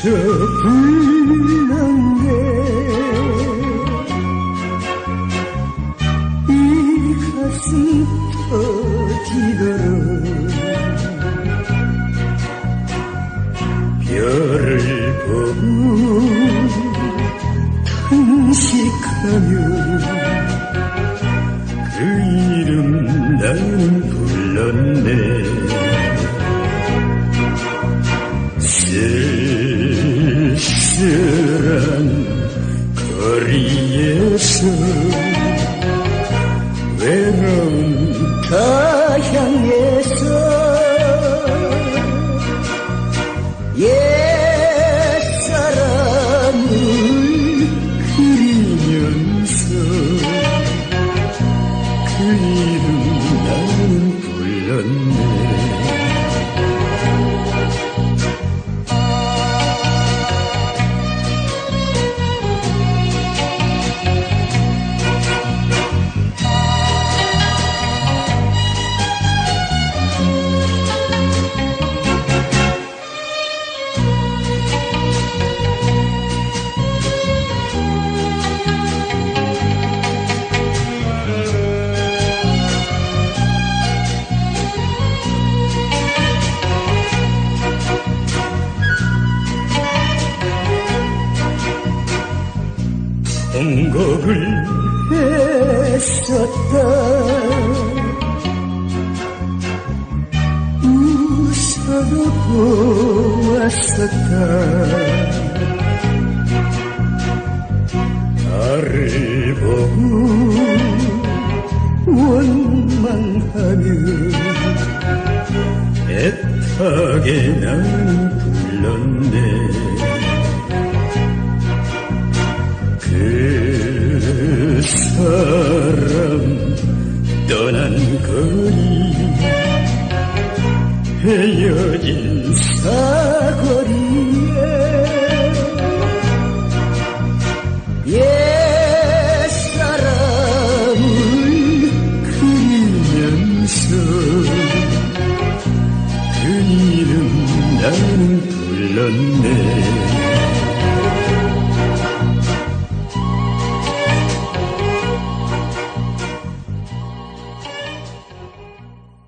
불렀네. 이 가슴 터지도록 별을 보고 탄식하며 그 이름 나는 불렀네. 쓸쓸한 거리에서 외로운 가향에서 옛사람을 그리면서 그 이름 나는 불렀네. 통곡을 했었다. 웃어도 보았었다. 나를 보고 원망하며 애타게 나는 불렀네. 그 사람 떠난 거리 헤어진 사거리에 옛사람을 그리면서 그 이름 나는 불렀네.